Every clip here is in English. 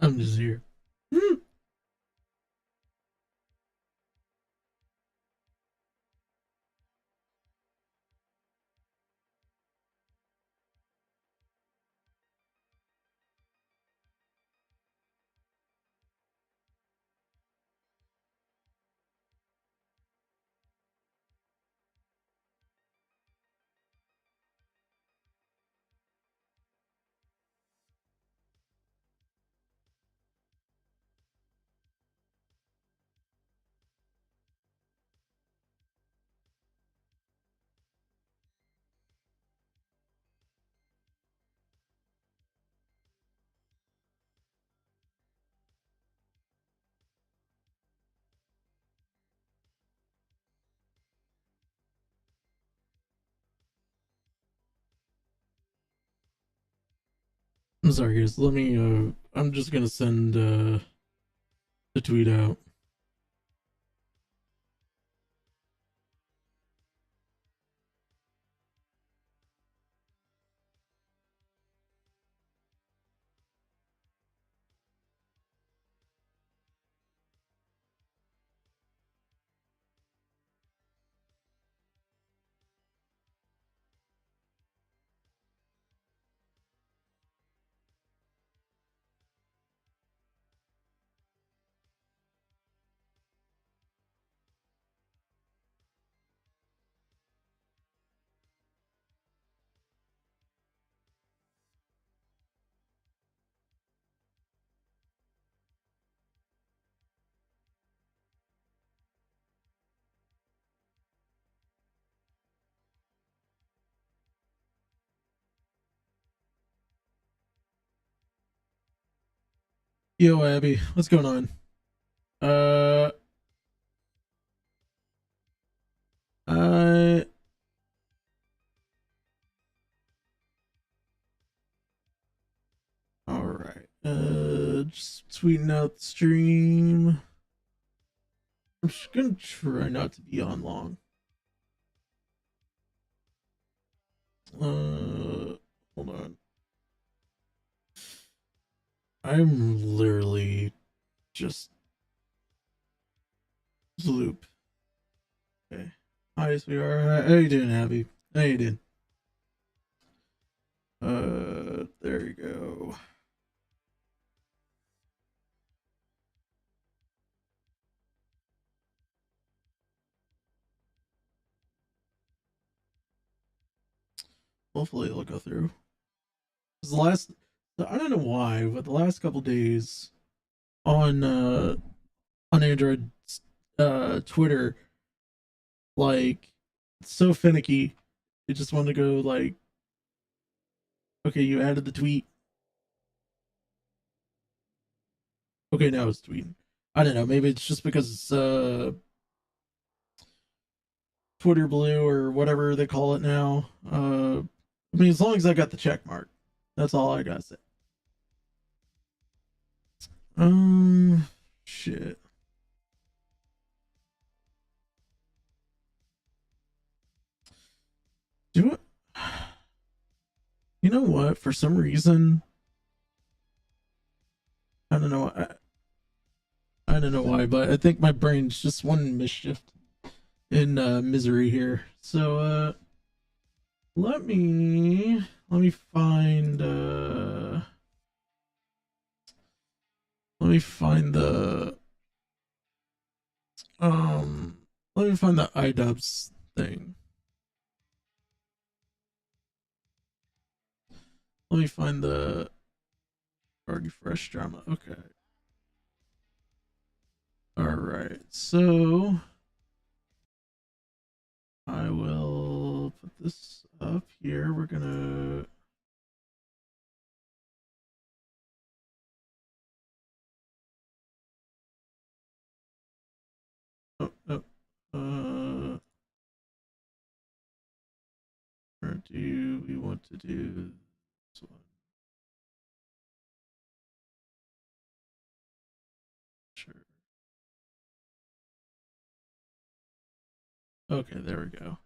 I'm just here. I'm sorry, guys. Let me. I'm just gonna send the tweet out. Yo, Abby, what's going on? Uh, I. All right. Just tweeting out the stream. I'm just gonna try not to be on long. Hold on. I'm literally just loop. Okay. Hi, sweetheart. How you doing, Abby? How you doing? There you go. Hopefully it'll go through. The last, I don't know why, but the last couple days on Android Twitter, like, it's so finicky. It just want to go like, okay, you added the tweet. Okay, now it's tweeting. I don't know. Maybe it's just because it's Twitter Blue or whatever they call it now. I mean, as long as I got the check mark, that's all I gotta say. Shit. Do it. You know what? For some reason, I don't know. I don't know why, but I think my brain's just one mischief in misery here. So let me find let me find the um let me find the Idubbbz thing. Let me find the already fresh drama. Okay. All right. So I will put this up here. We're gonna. Oh, oh, or do we want to do this one? Sure. Okay, there we go.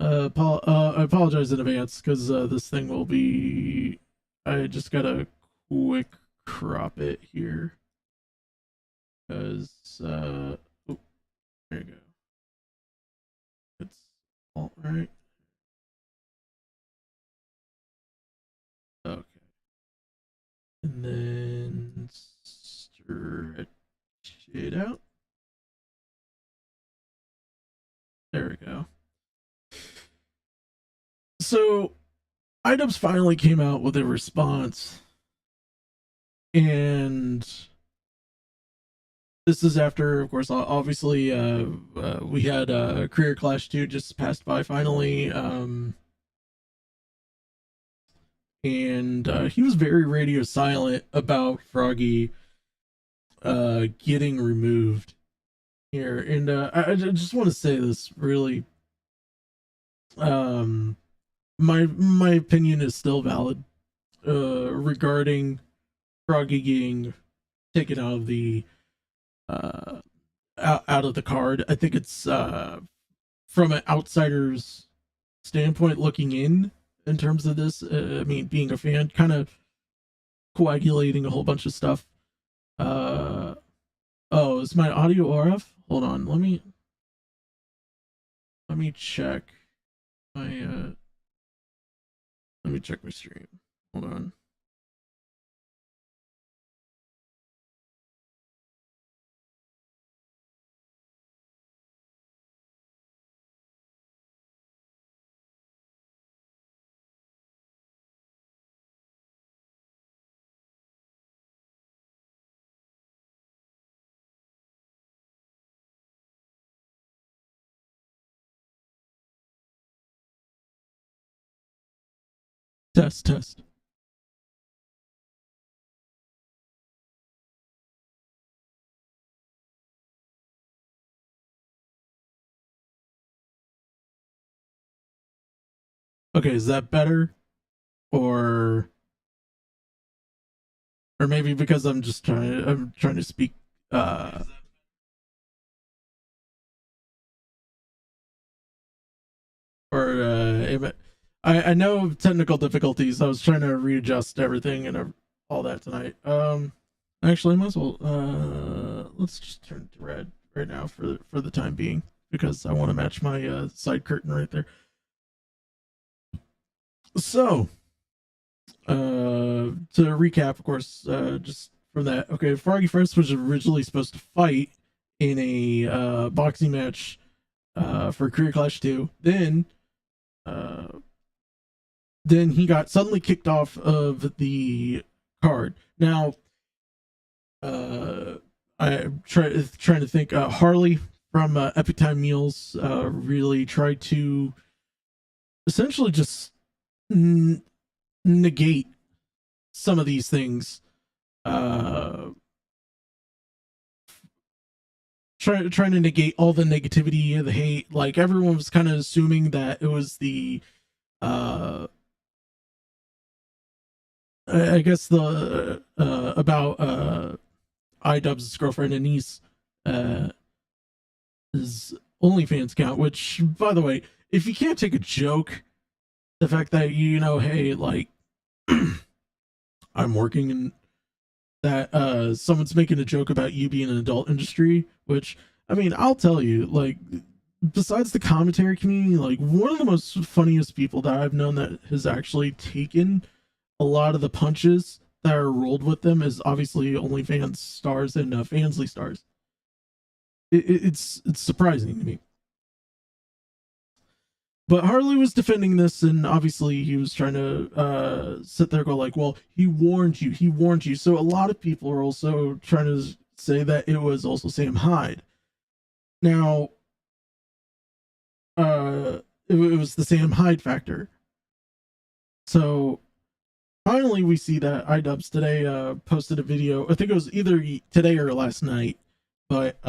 I apologize in advance because this thing will be. I just got a quick crop it here because oh, there you go. It's all right. Okay, and then stretch it out. There we go. So Idubbbz finally came out with a response, and this is after, of course, obviously, we had Career Clash 2 just passed by finally, and he was very radio silent about Froggy getting removed here, and I just want to say this really. Um, my opinion is still valid regarding Froggy getting taken out of the out of the card. I think it's from an outsider's standpoint looking in terms of this. I mean, being a fan, kind of coagulating a whole bunch of stuff. Oh, is my audio RF? Hold on, let me check my let me check my stream. Hold on. Test, test. Okay, is that better? Or maybe because I'm trying to speak or I know technical difficulties. I was trying to readjust everything and all that tonight. Actually, I might as well let's just turn it to red right now for the time being because I want to match my side curtain right there. So, to recap, of course, just from that. Okay, Froggy First was originally supposed to fight in a boxing match for Career Clash 2. Uh, then he got suddenly kicked off of the card. Now, I'm trying to think. Harley from Epic Time Meals really tried to essentially just negate some of these things. Trying to negate all the negativity, the hate. Like everyone was kind of assuming that it was the I guess the about Idubbbz's girlfriend Anise his OnlyFans account. Which, by the way, if you can't take a joke, the fact that hey, like I'm working in that someone's making a joke about you being an adult industry, which I mean, I'll tell you, like besides the commentary community, like one of the most funniest people that I've known that has actually taken a lot of the punches that are rolled with them is obviously OnlyFans stars and Fansly stars. It's surprising to me. But Harley was defending this, and obviously he was trying to sit there and go like, "Well, he warned you. He warned you." So a lot of people are also trying to say that it was also Sam Hyde. Now, it was the Sam Hyde factor. So finally, we see that Idubbbz today posted a video. I think it was either today or last night, but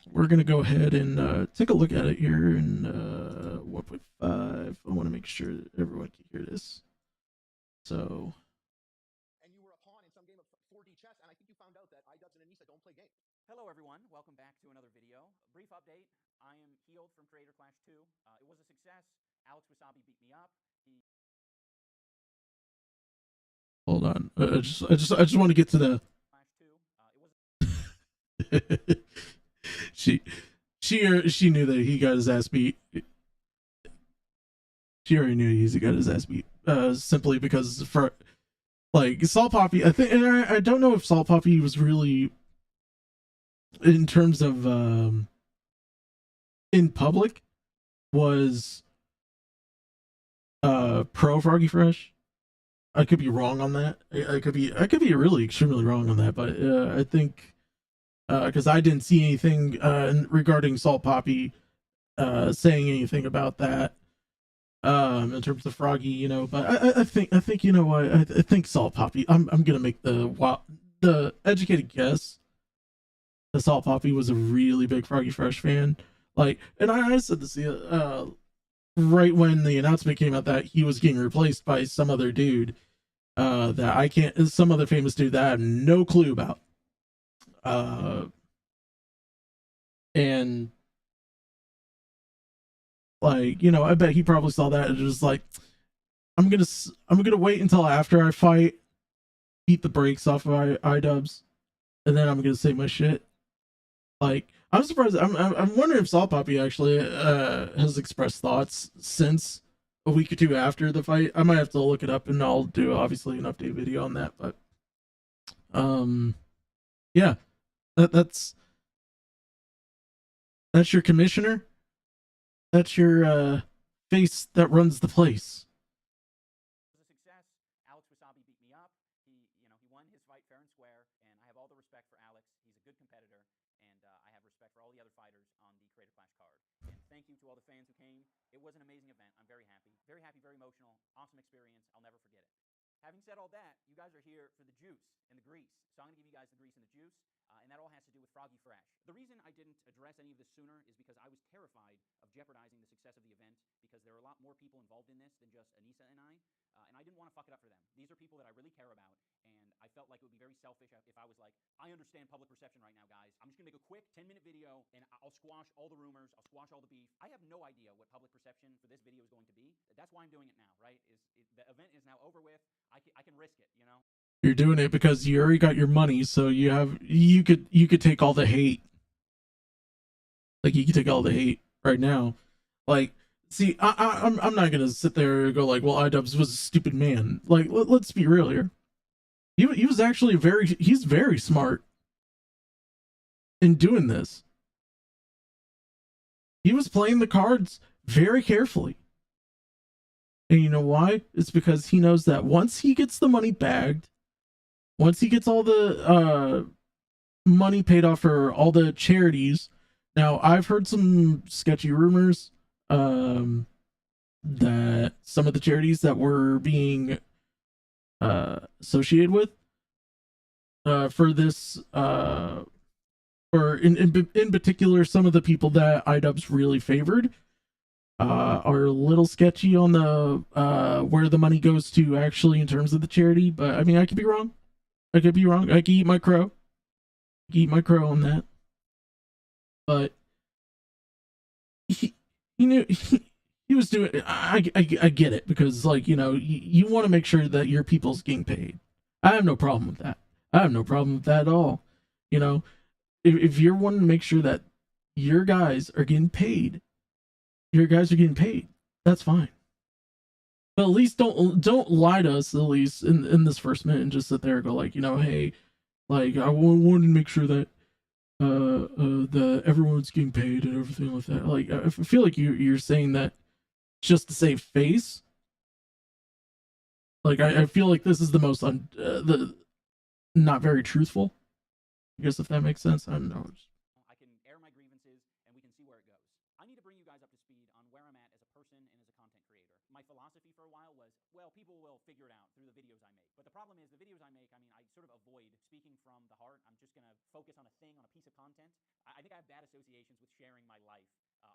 we're gonna go ahead and take a look at it here in 1.5. I want to make sure that everyone can hear this. So. And you were a pawn in some game of 4D chess, and I think you found out that Idubbbz and Anissa don't play games. Hello, everyone. Welcome back to another video. A brief update. I am healed from Creator Clash 2. It was a success. Alex Wasabi beat me up. He Hold on. I just want to get to the. Clash 2. It was she, she knew that he got his ass beat. She already knew he got his ass beat. Simply because for like Salt Poppy, I think, and I don't know if Salt Poppy was really in terms of in public was pro Froggy Fresh. I could be wrong on that. I could be really extremely wrong on that, but I think because I didn't see anything regarding Salt Poppy saying anything about that in terms of Froggy, But I think you know what I think Salt Poppy. I'm gonna make the educated guess. The Salt Poppy was a really big Froggy Fresh fan. Like, and I said this right when the announcement came out that he was getting replaced by some other dude that I can't, some other famous dude that I have no clue about. And like, I bet he probably saw that and just like, I'm gonna wait until after I fight, beat the brakes off of Idubbbz, and then I'm gonna say my shit. Like, I'm surprised. I'm wondering if Salt Poppy actually has expressed thoughts since a week or two after the fight. I might have to look it up, and I'll do obviously an update video on that. But yeah, that's your commissioner. That's your face that runs the place. a success. Alex Wasabi beat me up. He won his fight fair and square, and I have all the respect for Alex. He's a good competitor, and I have respect for all the other fighters on the Creator Clash card. And thank you to all the fans who came. It was an amazing event. I'm very happy, very emotional, awesome experience. I'll never forget it. Having said all that, you guys are here for the juice and the grease. So I'm going to give you guys the grease and the juice, and that all has to do with Froggy Fresh. The reason I didn't address any of this sooner is because I was terrified of jeopardizing the success of the event because there are a lot more people involved in this than just Anissa and I didn't want to fuck it up for them. These are people that I really care about, and I felt like it would be very selfish if I was like, I understand public perception right now, guys. I'm just going to make a quick 10-minute video, and I'll squash all the rumors. I'll squash all the beef. I have no idea what public perception for this video is going to be. That's why I'm doing it now, right? The event is now over with. I can risk it, You're doing it because you already got your money, so you could take all the hate. Like, you could take all the hate right now. Like, see, I'm not gonna sit there and go like, well, Idubbbz was a stupid man. Like, let's be real here. He was actually he's very smart in doing this. He was playing the cards very carefully. And you know why? It's because he knows that once he gets the money bagged, once he gets all the money paid off for all the charities. Now, I've heard some sketchy rumors that some of the charities that were being associated with for this or in particular, some of the people that Idubbbz really favored are a little sketchy on the where the money goes to actually in terms of the charity. But I mean, I could be wrong. I could eat my crow. Eat my crow on that. But he knew he was doing. I get it because like you want to make sure that your people's getting paid. I have no problem with that. I have no problem with that at all. If you're wanting to make sure that your guys are getting paid, that's fine. But at least don't lie to us at least in this first minute and just sit there and go like, hey, like I wanted to make sure that that everyone's getting paid and everything like that. Like I feel like you're saying that just to save face. Like I feel like this is the most the not very truthful. I guess if that makes sense. I don't know. I can air my grievances and we can see where it goes. I need to bring you guys up to speed on where I'm at as a person and as a content creator. My philosophy for a while was, well, people will figure it out through the videos I make. But the problem is the videos I make, I mean, I sort of avoid speaking from the heart. I'm just going to focus on a thing, on a piece of content. I think I have bad associations with sharing my life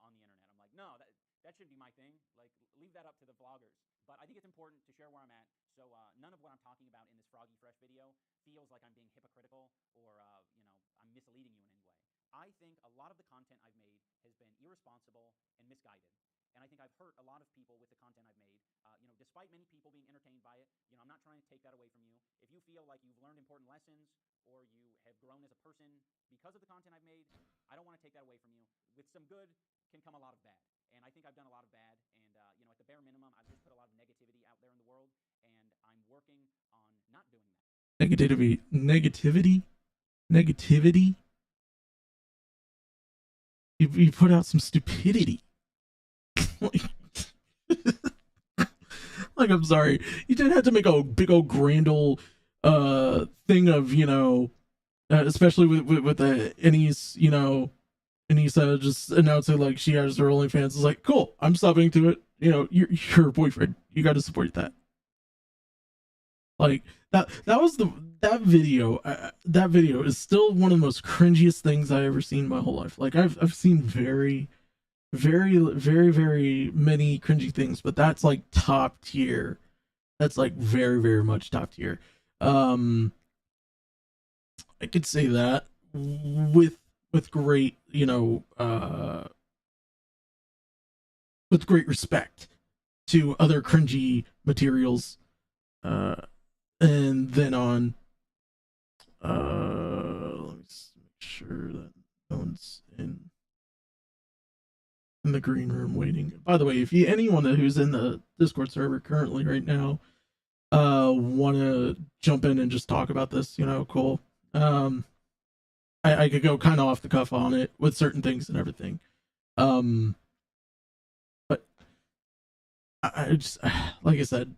on the internet. I'm like, no, that shouldn't be my thing. Like, leave that up to the vloggers. But I think it's important to share where I'm at. So none of what I'm talking about in this Froggy Fresh video feels like I'm being hypocritical or, I'm misleading you in any way. I think a lot of the content I've made has been irresponsible and misguided. And I think I've hurt a lot of people with the content I've made. Despite many many people being entertained by it. You know, I'm not trying to take that away from you. If you feel like you've learned important lessons or you have grown as a person because of the content I've made, I don't want to take that away from you. With some good can come a lot of bad. And I think I've done a lot of bad. And, you know, at the bare minimum, I've just put a lot of negativity out there in the world. And I'm working on not doing that. Negativity. You put out some stupidity. like, I'm sorry, you didn't have to make a big old grand old thing of, you know, especially with the Ennis, you know, Anissa just announcing like she has her OnlyFans. It's like, cool, I'm subbing to it. You know, you're her boyfriend. You got to support that. Like that was that video. That video is still one of the most cringiest things I ever seen in my whole life. Like I've seen very many cringy things, but that's like top tier. That's like very much top tier. I could say that with great, you know, with great respect to other cringy materials, and then on, let me make sure that no one's in the green room waiting. By the way, if anyone who's in the Discord server currently right now, want to jump in and just talk about this, you know, cool. I could go kind of off the cuff on it with certain things and everything. But I just, like I said,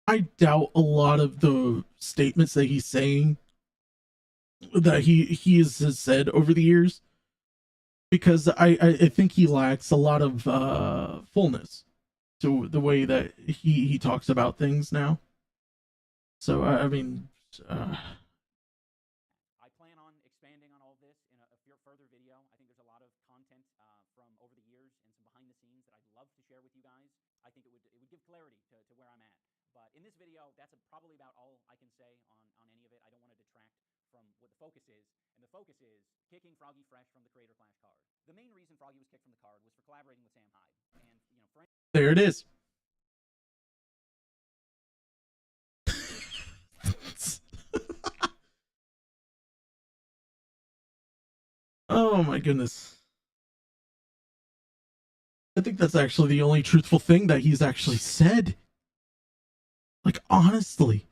I doubt a lot of the statements that he's saying that he has said over the years, because I think he lacks a lot of fullness to the way that he talks about things now. So I mean, I plan on expanding on all this in a further video. I think there's a lot of content from over the years and some behind the scenes that I'd love to share with you guys. I think it would give clarity to where I'm at. But in this video, that's probably about all I can say on any of it. I don't want to detract from what the focus is, and the focus is kicking Froggy Fresh from the Creator Clash card. The main reason Froggy was kicked from the card was for collaborating with Sam Hyde, and you know, there it is. Oh my goodness. I think that's actually the only truthful thing that he's actually said. Like, honestly.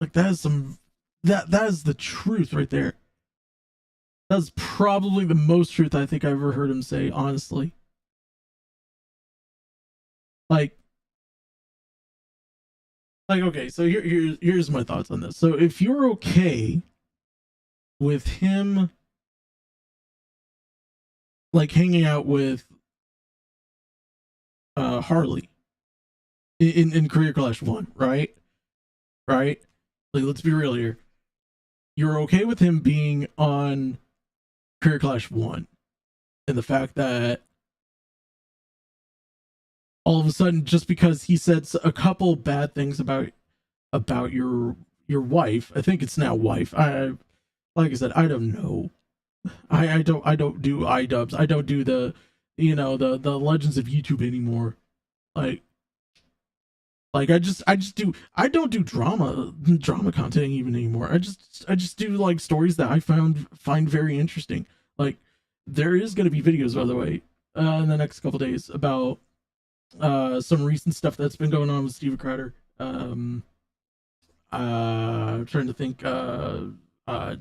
Like, that is some, that is the truth right there. That's probably the most truth I think I ever heard him say, honestly. Like okay, so here's my thoughts on this. So if you're okay with him like hanging out with Harley in Career Clash 1, right? Like, let's be real here. You're okay with him being on Career Clash 1, and the fact that all of a sudden, just because he said a couple bad things about your wife, I think it's now wife. Like I said, I don't know. I don't do Idubbbz. I don't do the, you know, the legends of YouTube anymore. Like I don't do drama content even anymore. I just do like stories that I find very interesting. Like, there is going to be videos, by the way, in the next couple days about some recent stuff that's been going on with Steven Crowder. I'm trying to think. Don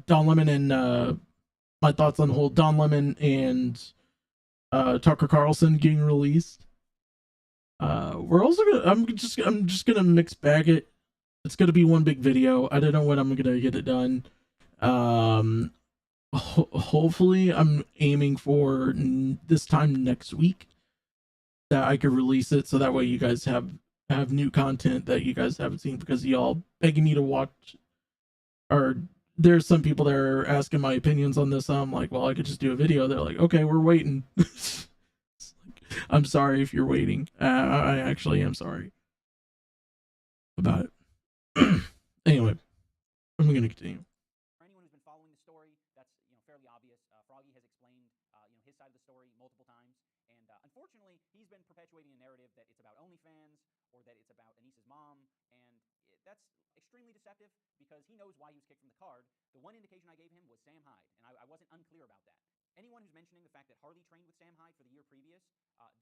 Lemon and my thoughts on the whole Don Lemon and Tucker Carlson getting released. We're also gonna. I'm just gonna mix bag it. It's gonna be one big video. I don't know when I'm gonna get it done. Hopefully, I'm aiming for this time next week that I could release it, so that way you guys have new content that you guys haven't seen, because y'all begging me to watch. Or there's some people that are asking my opinions on this. I'm like, well, I could just do a video. They're like, okay, we're waiting. I'm sorry if you're waiting. I actually am sorry about it. Anyway, I'm gonna continue. For anyone who's been following the story, that's fairly obvious. Froggy has explained his side of the story multiple times, and unfortunately, he's been perpetuating a narrative that it's about OnlyFans or that it's about Anissa's mom, and that's extremely deceptive because he knows why he was kicked from the card. The one indication I gave him was Sam Hyde, and I wasn't unclear about that. Anyone who's mentioning the fact that Harley trained with Sam Hyde for the year previous,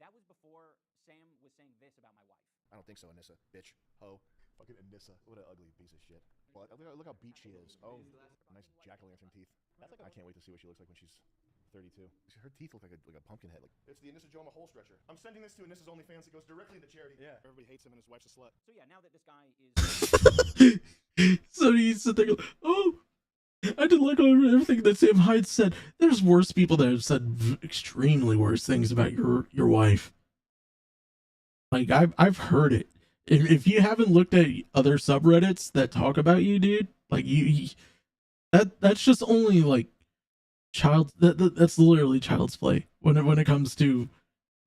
that was before Sam was saying this about my wife. I don't think so, Anissa. Bitch. Ho. Fucking Anissa. What an ugly piece of shit. Well, look how beat she is. Oh, nice jack-o'-lantern teeth. I can't wait to see what she looks like when she's 32. Her teeth look like a pumpkin head. It's the Anissa Joma hole stretcher. I'm sending this to Anissa's OnlyFans. It goes directly to charity. Yeah. Everybody hates him and his wife's a slut. So yeah, now that this guy is... So he's sitting there, oh, I didn't like everything that Sam Hyde said. There's worse people that have said extremely worse things about your wife. Like, I've heard it. If you haven't looked at other subreddits that talk about you, dude, like that's just only like that's literally child's play when it comes to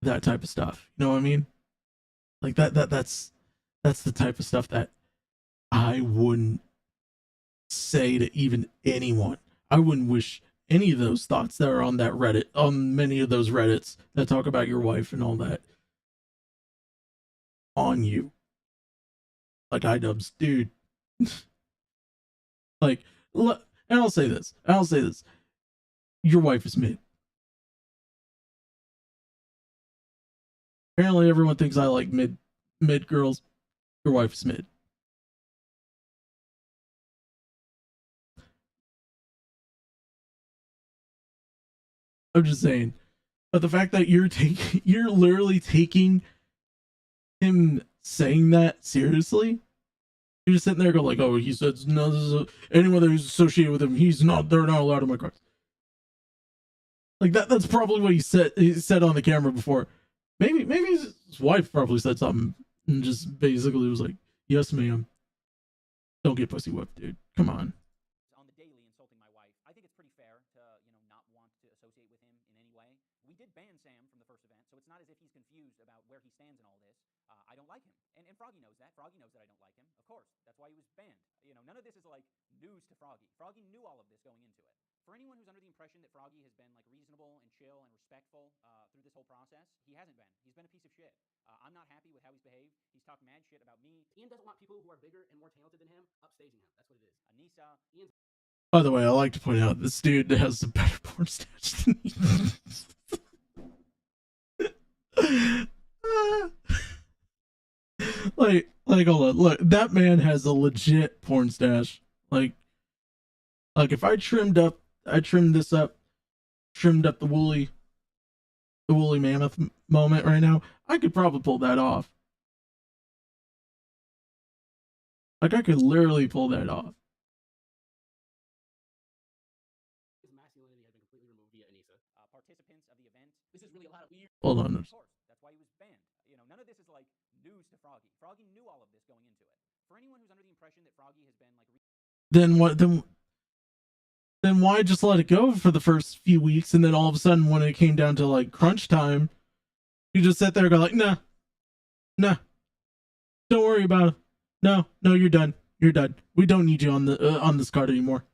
that type of stuff. You know what I mean? Like that's the type of stuff that I wouldn't say to even anyone. I wouldn't wish any of those thoughts that are on that Reddit, on many of those Reddits that talk about your wife and all that, on you. Like Idubbbz, dude. Like, and I'll say this. Your wife is mid. Apparently everyone thinks I like mid girls. Your wife is mid. I'm just saying. But the fact that you're literally taking him saying that seriously, you're just sitting there going like, oh, he says no, anyone who's associated with him, they're not allowed in my cards. Like that's probably what he said on the camera before. Maybe his wife probably said something and just basically was like, yes ma'am, don't get pussy whipped, dude, come on. On the daily insulting my wife, I think it's pretty fair to not want to associate with him in any way. We did ban Sam from the first event, so it's not as if he's confused about where he stands in all this. I don't like him, and Froggy knows that. Froggy knows that I don't like him, of course. That's why he was banned. None of this is like news to Froggy. Froggy knew all of this going into it. For anyone who's under the impression that Froggy has been like reasonable and chill and respectful through this whole process, he hasn't been. He's been a piece of shit. I'm not happy with how he's behaved. He's talked mad shit about me. Ian doesn't want people who are bigger and more talented than him upstaging him. That's what it is. Anissa. Ian's... By the way, I like to point out this dude has a better porn stash than me. like hold on, look, that man has a legit porn stash. Like if I trimmed up the woolly mammoth moment right now, I could probably pull that off. Like I could literally pull that off. His masculinity has been completely removed via Anissa. Participants of the event. This is really a lot of weird... Hold on. Of course, that's why he was banned. None of this is like news to Froggy. Froggy knew all of this going into it. For anyone who's under the impression that Froggy has been like... Then what? Then why just let it go for the first few weeks, and then all of a sudden, when it came down to like crunch time, you just sit there and go like, nah, don't worry about it. No, you're done. You're done. We don't need you on this card anymore.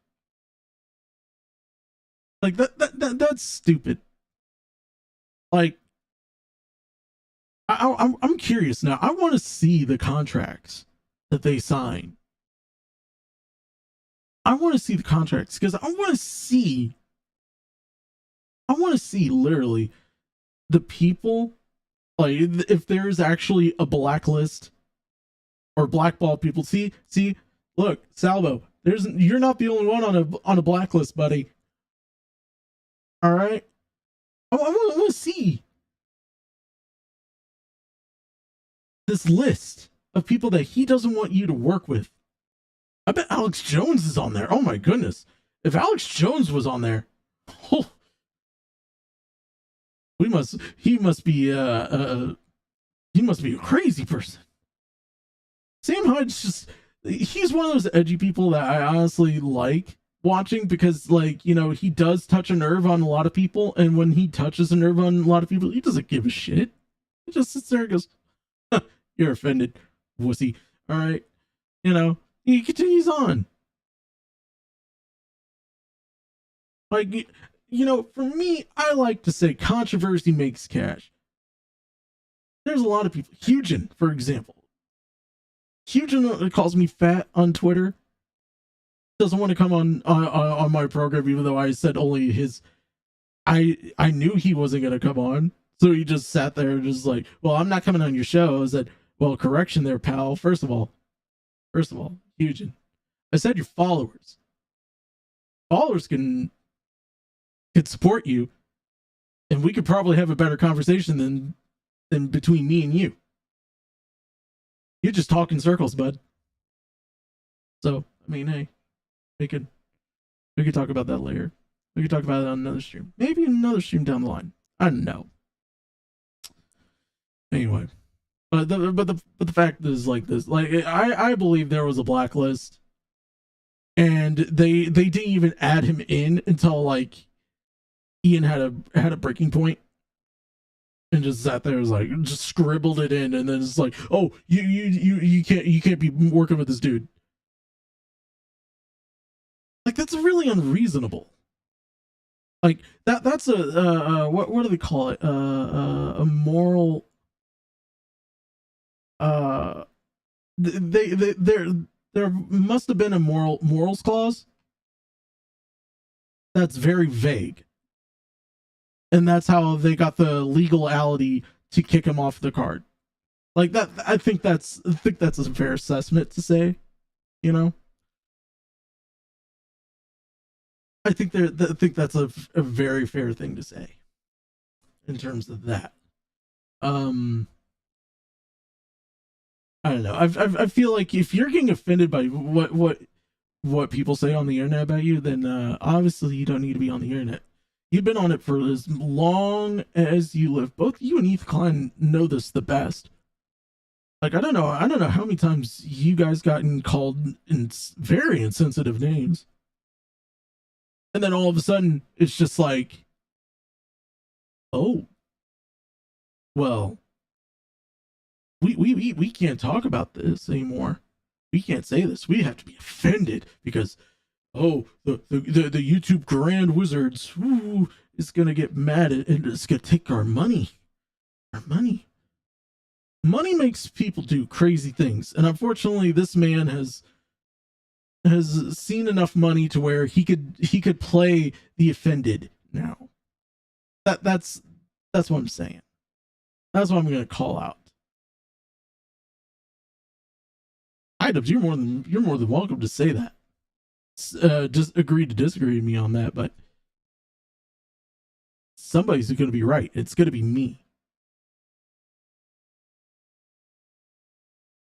Like that's stupid. Like, I'm curious now. I want to see the contracts that they sign. I want to see the contracts because I want to see literally the people, like if there's actually a blacklist or blackball people. See, look, Salvo, you're not the only one on a blacklist, buddy. All right, I want to see this list of people that he doesn't want you to work with. I bet Alex Jones is on there. Oh my goodness. If Alex Jones was on there, oh, he must be a crazy person. Sam Hyde's he's one of those edgy people that I honestly like watching because, like, he does touch a nerve on a lot of people, and when he touches a nerve on a lot of people, he doesn't give a shit. He just sits there and goes, huh, you're offended, wussy. All right. He continues on. Like, for me, I like to say controversy makes cash. There's a lot of people. Hugin, for example. Hugin calls me fat on Twitter. Doesn't want to come on my program, even though I said only his. I knew he wasn't gonna come on, so he just sat there, just like, well, I'm not coming on your show. I said, well, correction there, pal. First of all, Hugin, I said your followers. Followers can support you, and we could probably have a better conversation than between me and you. You just talk in circles, bud. So, I mean, hey, we could talk about that later. We could talk about it on another stream. Maybe another stream down the line. I don't know. Anyway, but the fact is like this. Like, I believe there was a blacklist, and they didn't even add him in until like Ian had a breaking point, and just sat there, was like, just scribbled it in, and then it's like, oh, you can't be working with this dude. Like, that's really unreasonable. Like, that's a what do they call it? A moral. There must have been a morals clause that's very vague, and that's how they got the legality to kick him off the card. Like that, I think that's a fair assessment to say, I think that's a very fair thing to say in terms of that. I don't know. I feel like if you're getting offended by what people say on the internet about you, then obviously you don't need to be on the internet. You've been on it for as long as you live. Both you and Heath Klein know this the best. Like, I don't know how many times you guys gotten called in very insensitive names. And then all of a sudden, it's just like, oh, well, we can't talk about this anymore. We can't say this. We have to be offended because, oh, the YouTube Grand Wizards is gonna get mad and it's gonna take our money. Our money. Money makes people do crazy things, and unfortunately, this man has seen enough money to where he could play the offended now. That's what I'm saying. That's what I'm gonna call out. Idubbbz, you're more than welcome to say that. Just agree to disagree with me on that, but somebody's going to be right. It's going to be me.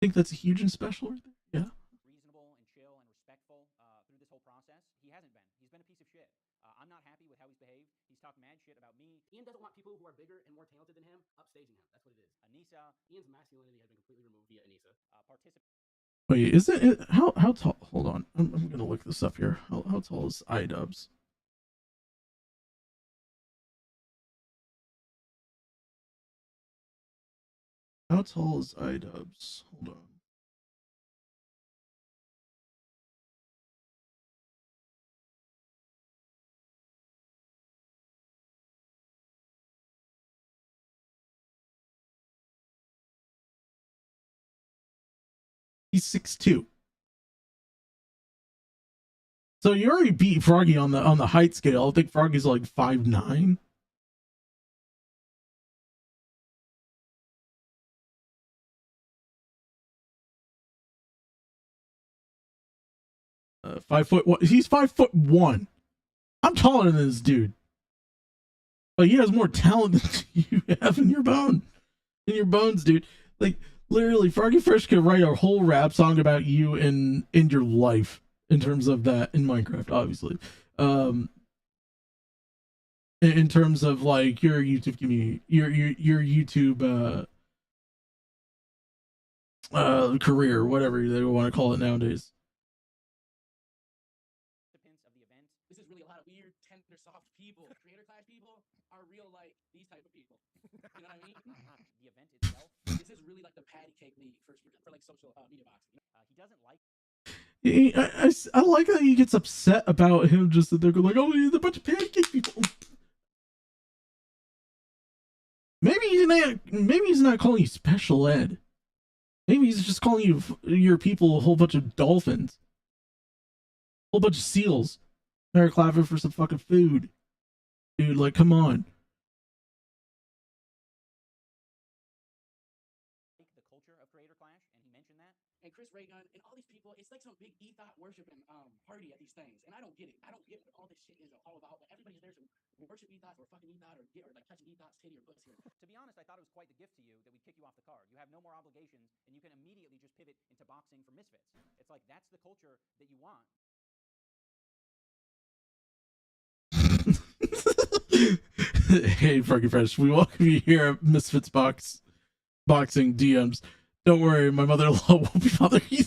I think that's a huge and special right there. Yeah. Reasonable and chill and respectful through this whole process. He hasn't been. He's been a piece of shit. I'm not happy with how he's behaved. He's talked mad shit about me. Ian doesn't want people who are bigger and more talented than him upstaging him. That's what it is. Anissa. Ian's masculinity has been completely removed via Anissa. Wait, is it how tall? Hold on, I'm gonna look this up here. How tall is Idubbbz? How tall is Idubbbz? Hold on. He's 6'2". So you already beat Froggy on the height scale. I think Froggy's like 5'9". 5'1". He's 5'1". I'm taller than this dude. But he has more talent than you have in your bones, dude. Like, literally, Froggy Fresh could write a whole rap song about you in your life in terms of that in Minecraft, obviously. In terms of like your YouTube community, your YouTube career, whatever they want to call it nowadays. Of the event. This is really a lot of weird, tender, soft people. Creator class people are real like these type of people. You know what I mean? The event itself. This is really like the patty cake league for like social media boxing. He doesn't like. I like that he gets upset about him just that they're like, oh, he's a bunch of pancake people. Maybe he's not calling you special ed. Maybe he's just calling you your people a whole bunch of dolphins, a whole bunch of seals. They're clapping for some fucking food, dude. Like, come on. The culture of Creator Clash, and he mentioned that. And Chris Ray Gun and all these people, it's like some big ethos worshiping party at these things, and I don't get it. I don't get what all this shit is all about. But everybody's there to worship ethos or fucking ethos or get or like touching ethos titty or pussy. To be honest, I thought it was quite the gift to you that we kick you off the card. You have no more obligations, and you can immediately just pivot into boxing for misfits. It's like that's the culture that you want. Hey, Frankie Fresh, we welcome you here at Misfits Boxing DMs. Don't worry, my mother-in-law won't be bothering you.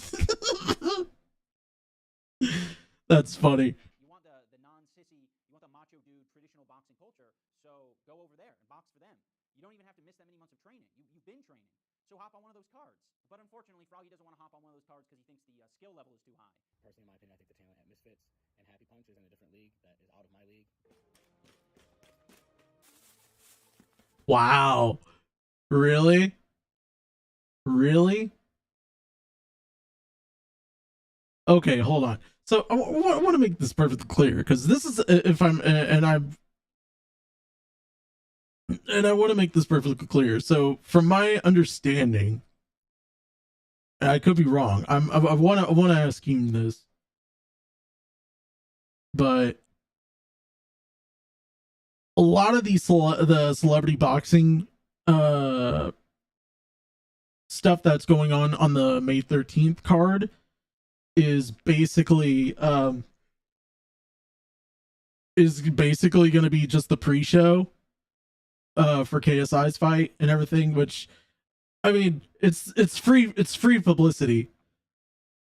That's funny. You want the non-sissy, you want the macho dude traditional boxing culture, so go over there and box for them. You don't even have to miss that many months of training. You've been training, so hop on one of those cards. But unfortunately, Froggy doesn't want to hop on one of those cards because he thinks the skill level is too high. Personally, in my opinion, I think the talent at Misfits and Happy Punch is in a different league that is out of my league. Wow. Really? Really? Okay, hold on. So I want to make this perfectly clear because this is I want to make this perfectly clear. So from my understanding, and I could be wrong. I want to ask him this, but a lot of these the celebrity boxing stuff that's going on the May 13th card is basically going to be just the pre-show for KSI's fight and everything, which I mean it's free publicity.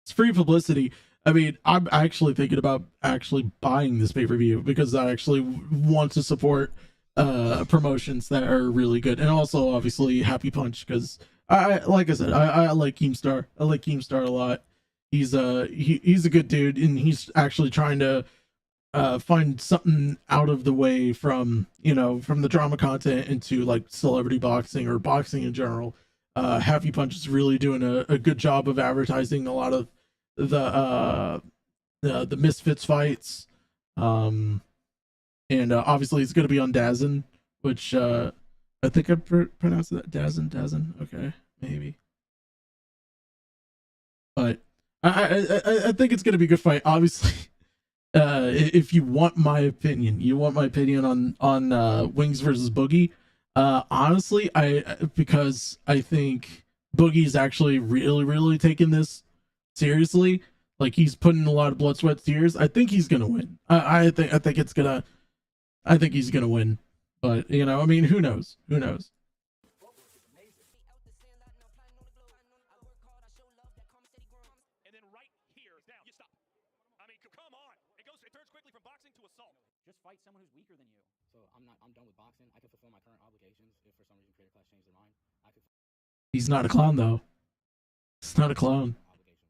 It's free publicity. I mean, I'm actually thinking about actually buying this pay-per-view because I actually want to support promotions that are really good, and also obviously Happy Punch because I like I said I like Keemstar. I like Keemstar a lot. He's a good dude, and he's actually trying to find something out of the way from the drama content into like celebrity boxing or boxing in general. Happy Punch is really doing a good job of advertising a lot of the Misfits fights, and obviously it's going to be on DAZN, which I think I pronounced that DAZN. Okay, maybe, but I think it's going to be a good fight. Obviously, if you want my opinion, on Wings versus Boogie. Honestly, because I think Boogie's actually really taking this seriously. Like he's putting a lot of blood, sweat, tears. I think he's gonna win. I think he's gonna win. But I mean, who knows? Who knows? And then right here, now you stop. I mean, come on! It turns quickly from boxing to assault. Just fight someone who's weaker than you. So I'm done with boxing. I can fulfill my current obligations. If for some reason Creator Clash changed their mind, I could. He's not a clown though. It's not a clown. Obligations.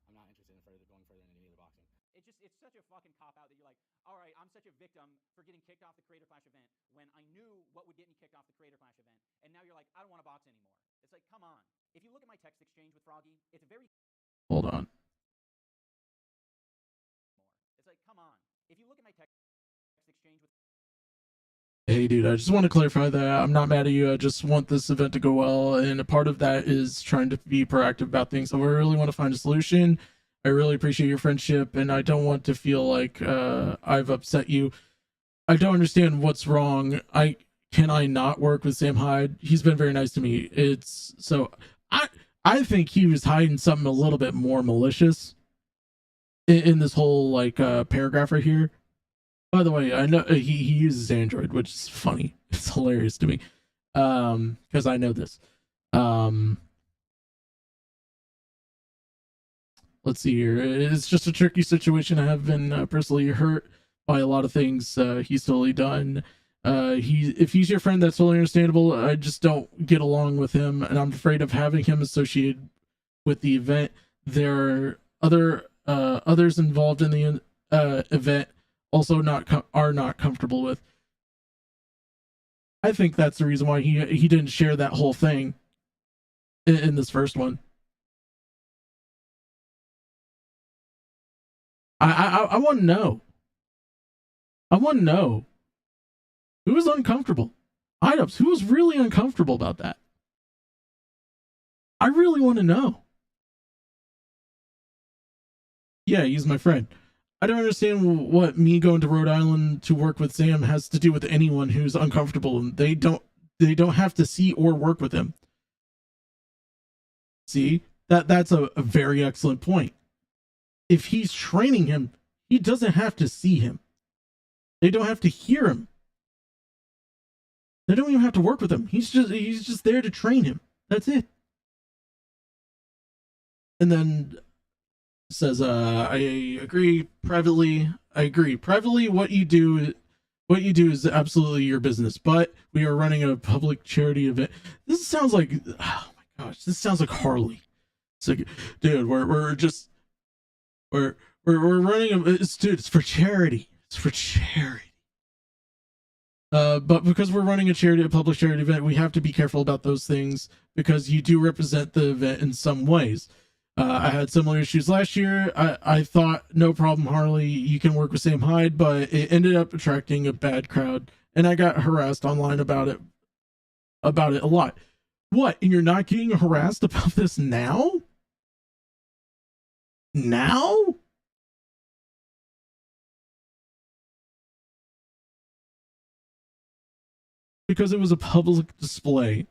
I'm not interested in going further in any other boxing. It's such a fucking cop out that you're like, all right, I'm such a victim for getting kicked off the Creator Clash event when I knew what would get me kicked off the Creator Clash event, and now you're like, I don't want to box anymore. It's like, come on. If you look at my text exchange with Froggy, it's very. Hold on. It's like, come on. If you look at my text exchange with. Hey, dude, I just want to clarify that I'm not mad at you. I just want this event to go well, and a part of that is trying to be proactive about things. So I really want to find a solution. I really appreciate your friendship, and I don't want to feel like I've upset you. I don't understand what's wrong. Can I not work with Sam Hyde? He's been very nice to me. I think he was hiding something a little bit more malicious in this whole like paragraph right here. By the way, I know he uses Android, which is funny. It's hilarious to me, because I know this. Let's see here. It's just a tricky situation. I have been personally hurt by a lot of things he's totally done. If he's your friend, that's totally understandable. I just don't get along with him, and I'm afraid of having him associated with the event. There are other others involved in the event also are not comfortable with. I think that's the reason why he didn't share that whole thing in this first one. I want to know. I want to know who was uncomfortable. Idubbbz, who was really uncomfortable about that? I really want to know. Yeah, he's my friend. I don't understand what me going to Rhode Island to work with Sam has to do with anyone who's uncomfortable, and they don't have to see or work with him. See, that's a very excellent point. If he's training him, he doesn't have to see him. They don't have to hear him. They don't even have to work with him. He's just there to train him. That's it. And then says, I agree privately. I agree privately. What you do is absolutely your business. But we are running a public charity event. This sounds like, oh my gosh, this sounds like Harley. It's like, dude, we're running it's for charity. It's for charity. But because we're running a public charity event, we have to be careful about those things because you do represent the event in some ways. I had similar issues last year. I thought, no problem, Harley, you can work with Sam Hyde, but it ended up attracting a bad crowd, and I got harassed online about it a lot. What? And you're not getting harassed about this now? Now? Because it was a public display.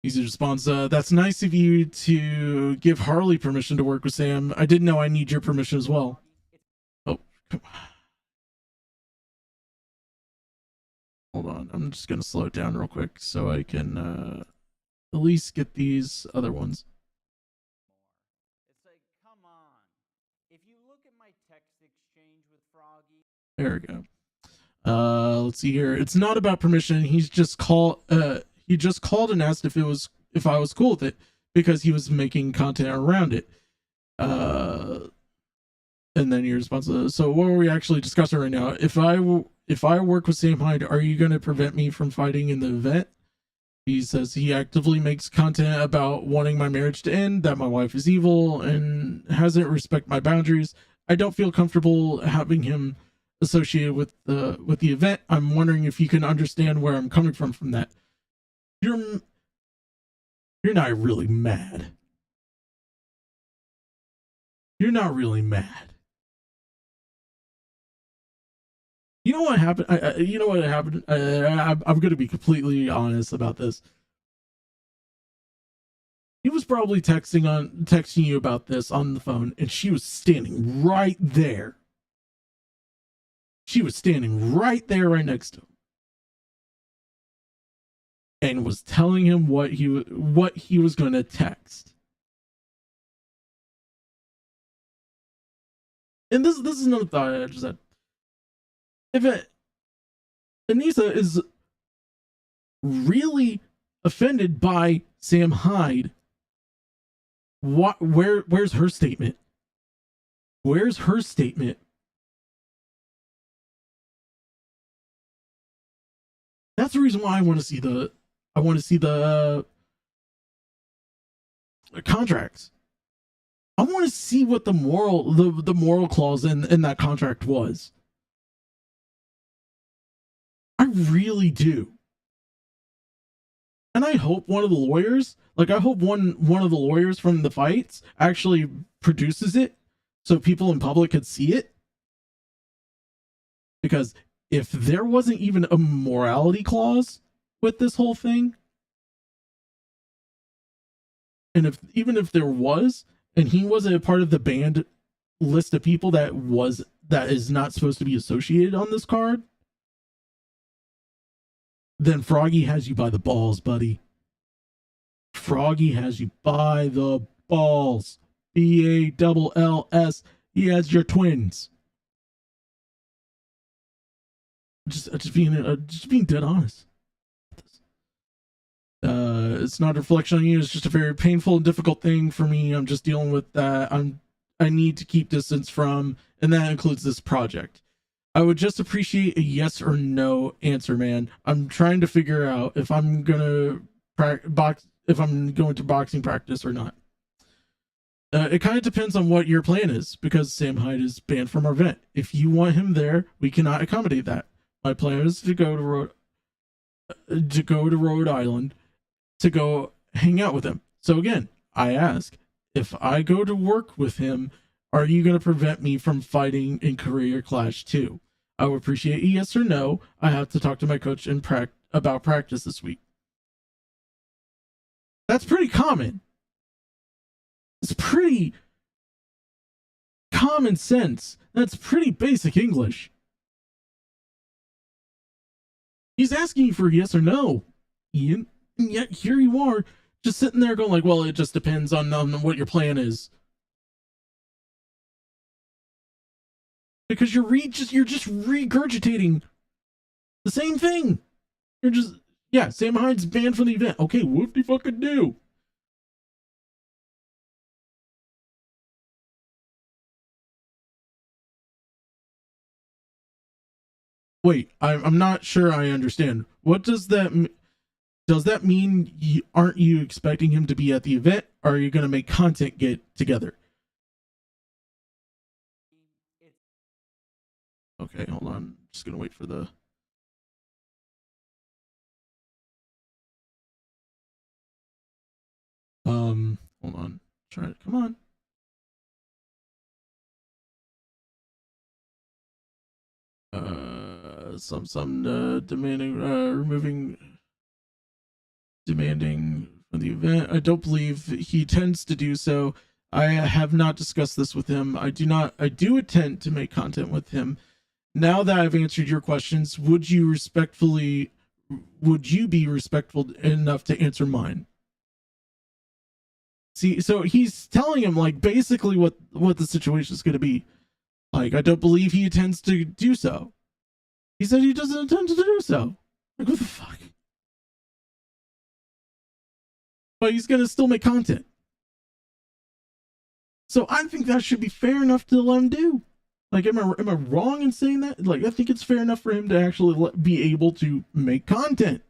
Easy response. That's nice of you to give Harley permission to work with Sam. I didn't know I need your permission as well. Oh, come on. Hold on. I'm just going to slow it down real quick so I can at least get these other ones. It's like, come on. If you look at my text exchange with Froggy. There we go. Let's see here. It's not about permission. He just called and asked if I was cool with it because he was making content around it. And then your response. So what are we actually discussing right now? If I work with Sam Hyde, are you going to prevent me from fighting in the event? He says he actively makes content about wanting my marriage to end, that my wife is evil and hasn't respected my boundaries. I don't feel comfortable having him associated with the event. I'm wondering if you can understand where I'm coming from that. You're not really mad. You're not really mad. You know what happened? I'm going to be completely honest about this. He was probably texting you about this on the phone, and she was standing right there. She was standing right there, right next to him, and was telling him what he was going to text. And this is another thought I just had. If Anissa is really offended by Sam Hyde, where's her statement? Where's her statement? That's the reason why I want to see the contracts. I want to see what the moral clause in that contract was. I really do. And I hope one of the lawyers from the fights actually produces it so people in public could see it. Because if there wasn't even a morality clause with this whole thing, and even if there was, and he wasn't a part of the banned list of people that is not supposed to be associated on this card, then Froggy has you by the balls, buddy. Froggy has you by the balls. BALLS. He has your twins. Just being dead honest. It's not a reflection on you. It's just a very painful and difficult thing for me. I'm just dealing with that. I need to keep distance from, and that includes this project. I would just appreciate a yes or no answer, man. I'm trying to figure out if I'm gonna if I'm going to boxing practice or not. It kind of depends on what your plan is, because Sam Hyde is banned from our event. If you want him there, we cannot accommodate that. My plan is to go to Rhode Island to go hang out with him. So again, I ask, if I go to work with him, are you going to prevent me from fighting in Career Clash 2? I would appreciate a yes or no. I have to talk to my coach about practice this week. That's pretty common. It's pretty common sense. That's pretty basic English. He's asking you for a yes or no, Ian. And yet here you are, just sitting there going like, well, it just depends on what your plan is. Because you're just regurgitating the same thing. You're just, yeah, Sam Hyde's banned from the event. Okay, whoop-de-fucking-do. Wait, I'm not sure I understand. What does that mean? Does that mean aren't you expecting him to be at the event? Or are you going to make content get together? Okay, hold on. I'm just going to wait for the... hold on. Try it. Come on. Some demanding from the event. I don't believe he tends to do so. I have not discussed this with him. I do intend to make content with him. Now that I've answered your questions, would you be respectful enough to answer mine? See, so he's telling him like basically what the situation is going to be. Like, I don't believe he intends to do so. He said he doesn't intend to do so. Like, what the fuck? But he's going to still make content. So I think that should be fair enough to let him do. Like, am I wrong in saying that? Like, I think it's fair enough for him to actually be able to make content.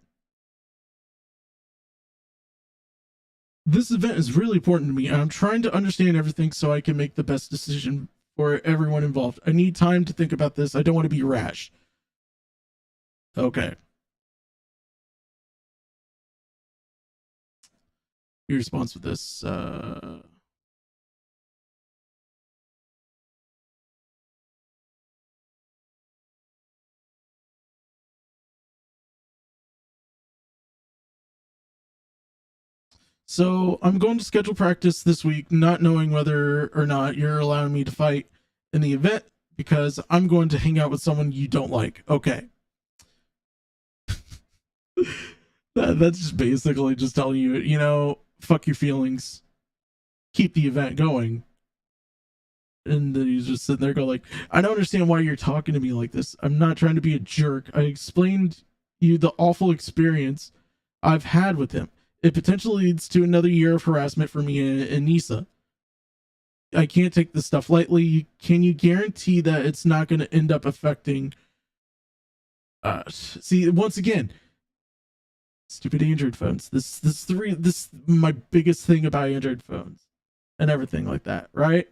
This event is really important to me, and I'm trying to understand everything so I can make the best decision for everyone involved. I need time to think about this. I don't want to be rash. Okay. Your response with this, So I'm going to schedule practice this week, not knowing whether or not you're allowing me to fight in the event, because I'm going to hang out with someone you don't like. Okay. That's just basically just telling you, you know, fuck your feelings. Keep the event going. And then he's just sitting there going like, I don't understand why you're talking to me like this. I'm not trying to be a jerk. I explained you the awful experience I've had with him. It potentially leads to another year of harassment for me and Nisa. I can't take this stuff lightly. Can you guarantee that it's not going to end up affecting see, once again, stupid Android phones. This my biggest thing about Android phones and everything like that, right?